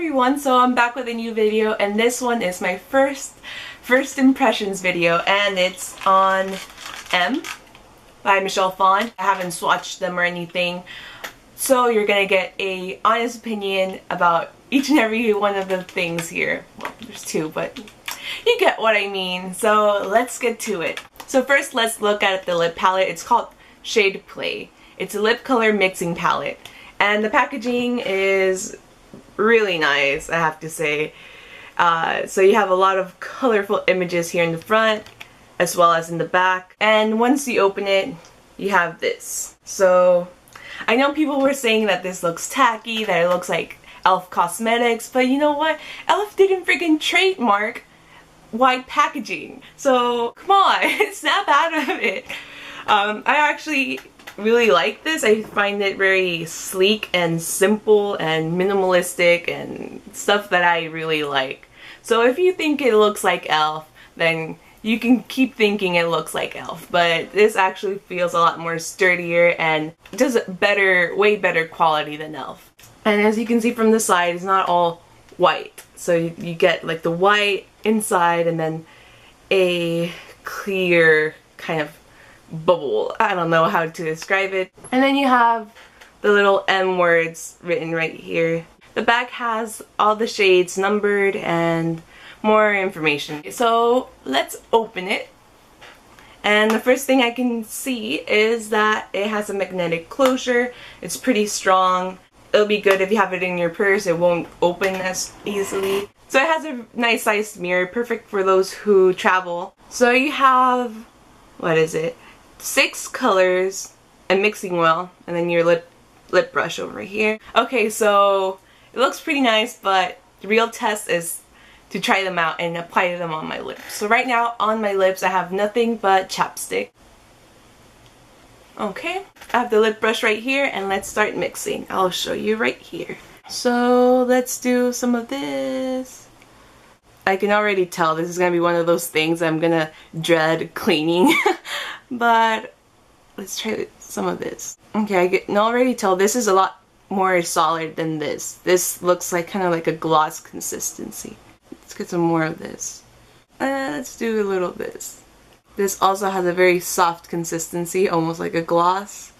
everyone, so I'm back with a new video, and this one is my first impressions video, and it's on M by Phan. I haven't swatched them or anything, so you're gonna get a honest opinion about each and every one of the things here. Well, there's two, but you get what I mean. So let's get to it. So first, let's look at the lip palette. It's called Shade Play. It's a lip color mixing palette, and the packaging is really nice, I have to say. So you have a lot of colorful images here in the front as well as in the back, and once you open it you have this. So I know people were saying that this looks tacky, that it looks like e.l.f. Cosmetics, but you know what? e.l.f. didn't freaking trademark white packaging, so come on, snap out of it. I actually really like this. I find it very sleek and simple and minimalistic and stuff that I really like. So if you think it looks like e.l.f., then you can keep thinking it looks like e.l.f., but this actually feels a lot more sturdier and does better, way better quality than e.l.f. And as you can see from the side, it's not all white. So you get like the white inside and then a clear kind of bubble. I don't know how to describe it. And then you have the little M words written right here. The back has all the shades numbered and more information. So let's open it. And the first thing I can see is that it has a magnetic closure. It's pretty strong. It'll be good if you have it in your purse. It won't open as easily. So it has a nice sized mirror, perfect for those who travel. So you have, what is it? 6 colors, a mixing well, and then your lip brush over here. Okay, so it looks pretty nice, but the real test is to try them out and apply them on my lips. So right now on my lips I have nothing but chapstick. Okay, I have the lip brush right here, and let's start mixing. I'll show you right here. So let's do some of this. I can already tell this is gonna be one of those things I'm gonna dread cleaning. But let's try some of this. Okay, I can already tell this is a lot more solid than this. This looks like kind of like a gloss consistency. Let's get some more of this. Let's do a little of this. This also has a very soft consistency, almost like a gloss.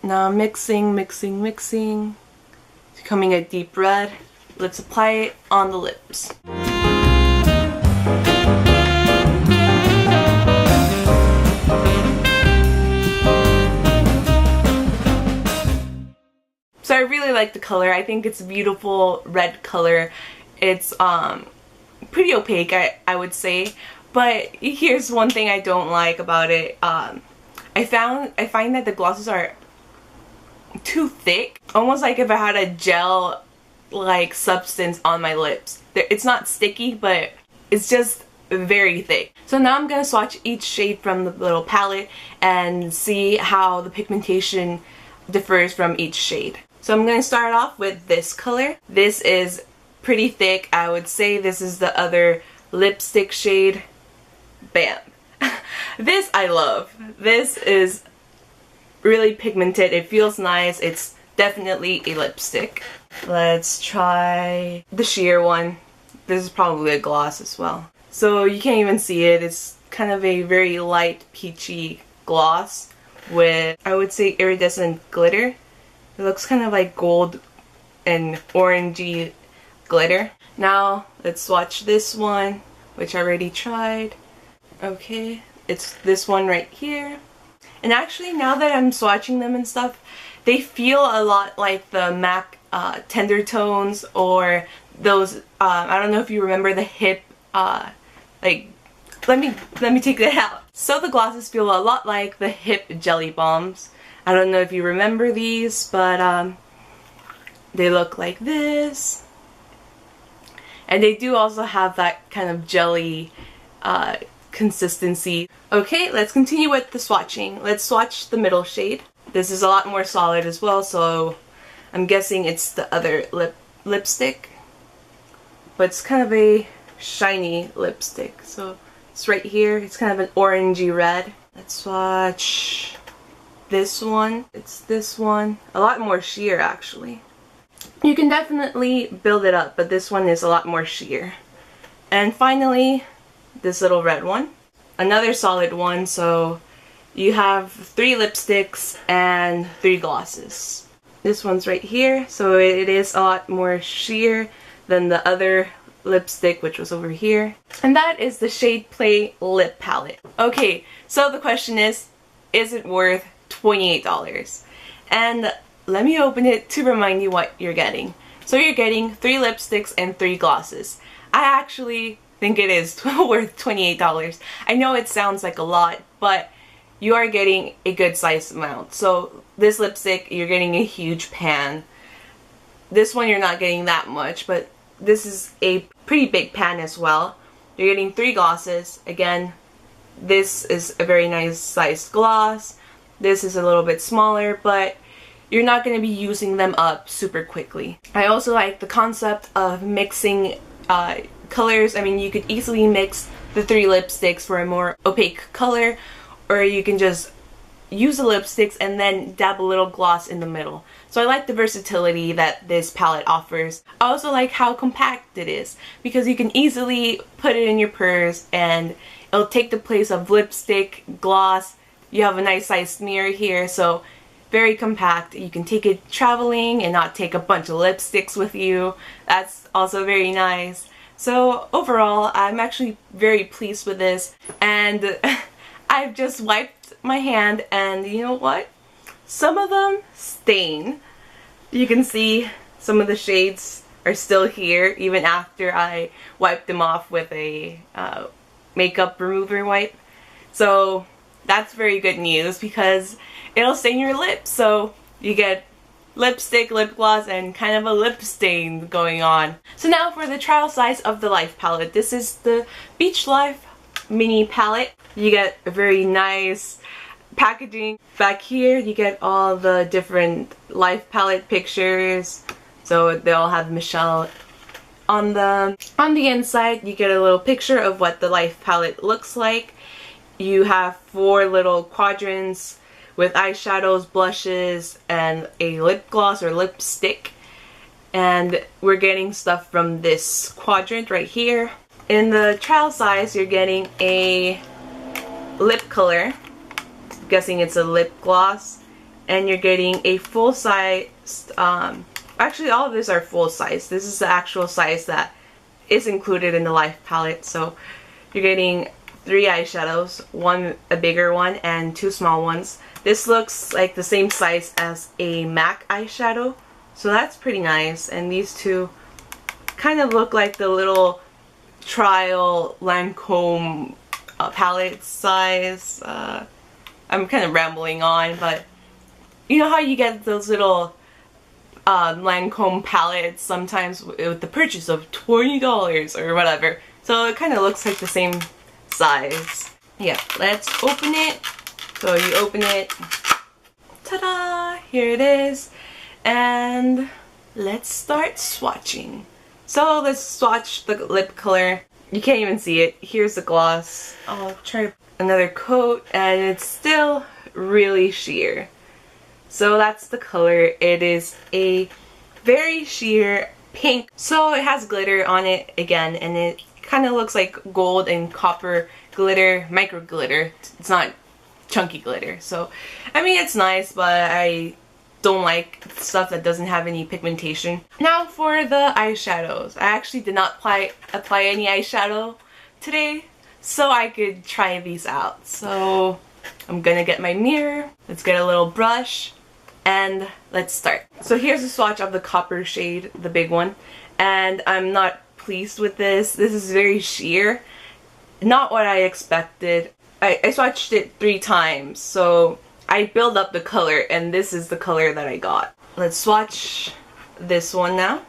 Now mixing, mixing, mixing. It's becoming a deep red. Let's apply it on the lips. So I really like the color. I think it's a beautiful red color. It's pretty opaque, I would say. But here's one thing I don't like about it. I find that the glosses are too thick. Almost like if I had a gel like substance on my lips. It's not sticky, but it's just very thick. So now I'm gonna swatch each shade from the little palette and see how the pigmentation differs from each shade. So I'm going to start off with this color. This is pretty thick. I would say this is the other lipstick shade. Bam! This I love. This is really pigmented. It feels nice. It's definitely a lipstick. Let's try the sheer one. This is probably a gloss as well. So you can't even see it. It's kind of a very light peachy gloss with, I would say, iridescent glitter. It looks kind of like gold and orangey glitter. Now let's swatch this one, which I already tried. Okay, it's this one right here. And actually, now that I'm swatching them and stuff, they feel a lot like the MAC Tender Tones, or those, I don't know if you remember the hip, like, let me take that out. So the glosses feel a lot like the hip jelly bombs. I don't know if you remember these, but they look like this. And they do also have that kind of jelly consistency. Okay, let's continue with the swatching. Let's swatch the middle shade. This is a lot more solid as well, so I'm guessing it's the other lipstick. But it's kind of a shiny lipstick. So it's right here. It's kind of an orangey red. Let's swatch this one. It's this one. A lot more sheer actually. You can definitely build it up, but this one is a lot more sheer. And finally, this little red one. Another solid one, so you have 3 lipsticks and 3 glosses. This one's right here, so it is a lot more sheer than the other lipstick, which was over here. And that is the Shade Play lip palette. Okay, so the question is it worth $28? And let me open it to remind you what you're getting. So you're getting 3 lipsticks and 3 glosses. I actually think it is worth $28. I know it sounds like a lot, but you are getting a good size amount. So this lipstick, you're getting a huge pan. This one you're not getting that much, but this is a pretty big pan as well. You're getting 3 glosses. Again, this is a very nice sized gloss. This is a little bit smaller, but you're not going to be using them up super quickly. I also like the concept of mixing colors. I mean, you could easily mix the 3 lipsticks for a more opaque color, or you can just use the lipsticks and then dab a little gloss in the middle. So I like the versatility that this palette offers. I also like how compact it is, because you can easily put it in your purse and it'll take the place of lipstick, gloss. You have a nice sized mirror here, so very compact. You can take it traveling and not take a bunch of lipsticks with you. That's also very nice. So overall, I'm actually very pleased with this, and I've just wiped my hand, and you know what? Some of them stain. You can see some of the shades are still here even after I wiped them off with a makeup remover wipe. So that's very good news, because it'll stain your lips. So you get lipstick, lip gloss, and kind of a lip stain going on. So now for the trial size of the Life palette. This is the Beach Life mini palette. You get a very nice packaging. Back here you get all the different Life palette pictures, so they all have Michelle on them. On the inside you get a little picture of what the Life palette looks like. You have 4 little quadrants with eyeshadows, blushes, and a lip gloss or lipstick. And we're getting stuff from this quadrant right here. In the trial size, you're getting a lip color. I'm guessing it's a lip gloss. And you're getting a full size, actually all of these are full size. This is the actual size that is included in the Life palette. So you're getting 3 eyeshadows, 1 a bigger one and 2 small ones. This looks like the same size as a MAC eyeshadow, so that's pretty nice. And these 2 kind of look like the little trial Lancome palette size. I'm kind of rambling on, but you know how you get those little Lancome palettes sometimes with the purchase of $20 or whatever. So it kind of looks like the same size. Yeah, let's open it. So you open it, ta-da, here it is, and let's start swatching. So let's swatch the lip color. You can't even see it. Here's the gloss. I'll try another coat, and it's still really sheer. So that's the color. It is a very sheer pink. So it has glitter on it again, and it kind of looks like gold and copper glitter, micro glitter. It's not chunky glitter. So I mean, it's nice, but I don't like stuff that doesn't have any pigmentation. Now for the eyeshadows. I actually did not apply any eyeshadow today, so I could try these out. So I'm gonna get my mirror, let's get a little brush, and let's start. So here's a swatch of the copper shade, the big one, and I'm not pleased with this. This is very sheer. Not what I expected. I swatched it 3 times, so I build up the color, and this is the color that I got. Let's swatch this one now.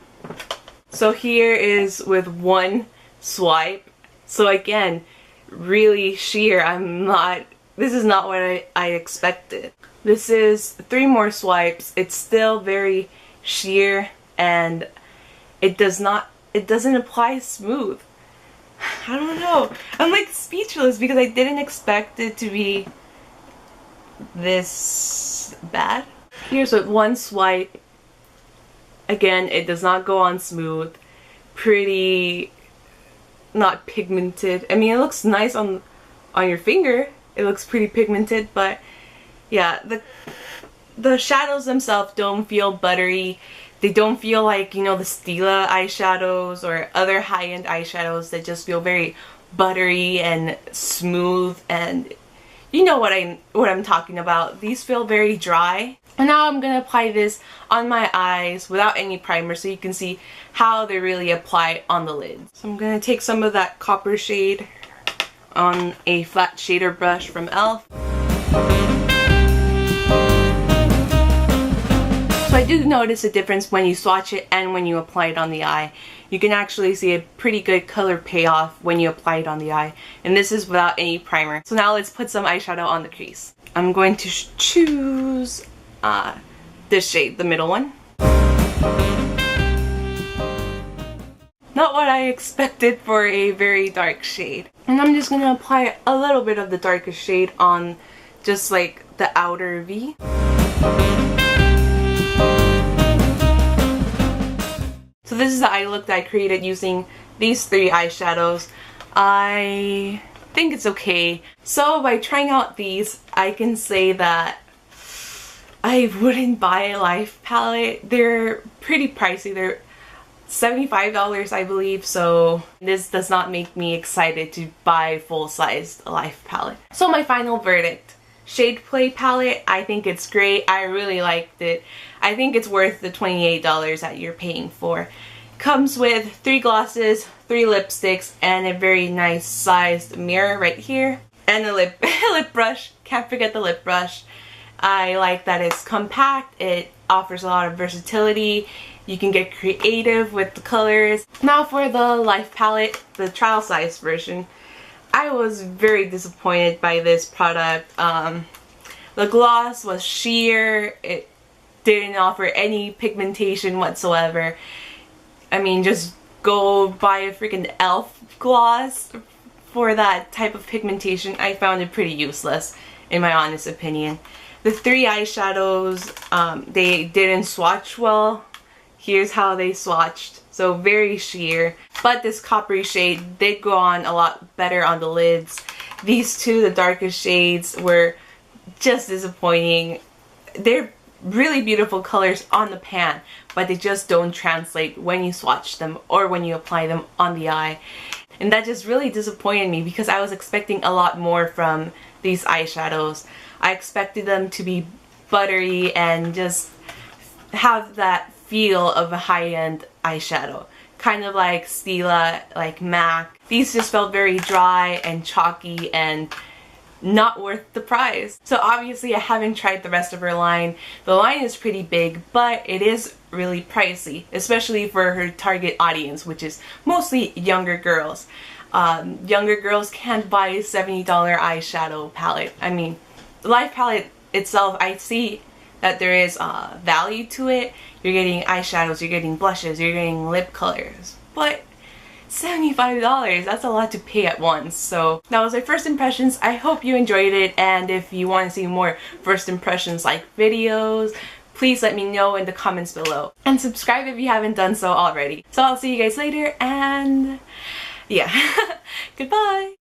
So here is with 1 swipe. So again, really sheer. This is not what I expected. This is 3 more swipes. It's still very sheer, and it doesn't apply smooth. I don't know. I'm like speechless because I didn't expect it to be this bad. Here's with 1 swipe. Again, it does not go on smooth. Pretty not pigmented. I mean, it looks nice on your finger. It looks pretty pigmented, but yeah, the shadows themselves don't feel buttery. They don't feel like, you know, the Stila eyeshadows or other high-end eyeshadows that just feel very buttery and smooth, and you know what I'm talking about. These feel very dry. And now I'm gonna apply this on my eyes without any primer so you can see how they really apply on the lids. So I'm gonna take some of that copper shade on a flat shader brush from e.l.f. So I do notice a difference when you swatch it and when you apply it on the eye. You can actually see a pretty good color payoff when you apply it on the eye. And this is without any primer. So now let's put some eyeshadow on the crease. I'm going to choose this shade, the middle one. Not what I expected for a very dark shade. And I'm just gonna apply a little bit of the darkest shade on just like the outer V. So this is the eye look that I created using these 3 eyeshadows. I think it's okay. So by trying out these, I can say that I wouldn't buy a Life palette. They're pretty pricey. They're $75, I believe, so this does not make me excited to buy full-sized Life palette. So my final verdict. Shade Play palette, I think it's great. I really liked it. I think it's worth the $28 that you're paying for. Comes with 3 glosses, 3 lipsticks, and a very nice sized mirror right here. And a lip brush. Can't forget the lip brush. I like that it's compact. It offers a lot of versatility. You can get creative with the colors. Now for the Life palette, the trial size version. I was very disappointed by this product. The gloss was sheer. It didn't offer any pigmentation whatsoever. I mean, just go buy a freaking e.l.f. gloss for that type of pigmentation. I found it pretty useless, in my honest opinion. The 3 eyeshadows, they didn't swatch well. Here's how they swatched. So very sheer. But this coppery shade did go on a lot better on the lids. These 2, the darkest shades, were just disappointing. They're really beautiful colors on the pan, but they just don't translate when you swatch them or when you apply them on the eye. And that just really disappointed me because I was expecting a lot more from these eyeshadows. I expected them to be buttery and just have that feel of a high-end eyeshadow. Kind of like Stila, like MAC. These just felt very dry and chalky and not worth the price. So obviously I haven't tried the rest of her line. The line is pretty big, but it is really pricey, especially for her target audience, which is mostly younger girls. Younger girls can't buy a $70 eyeshadow palette. I mean, the Life palette itself, I see that there is value to it. You're getting eyeshadows, you're getting blushes, you're getting lip colors, but $75, that's a lot to pay at once. So that was my first impressions. I hope you enjoyed it, and if you want to see more first impressions like videos, please let me know in the comments below. And subscribe if you haven't done so already. So I'll see you guys later, and yeah, goodbye!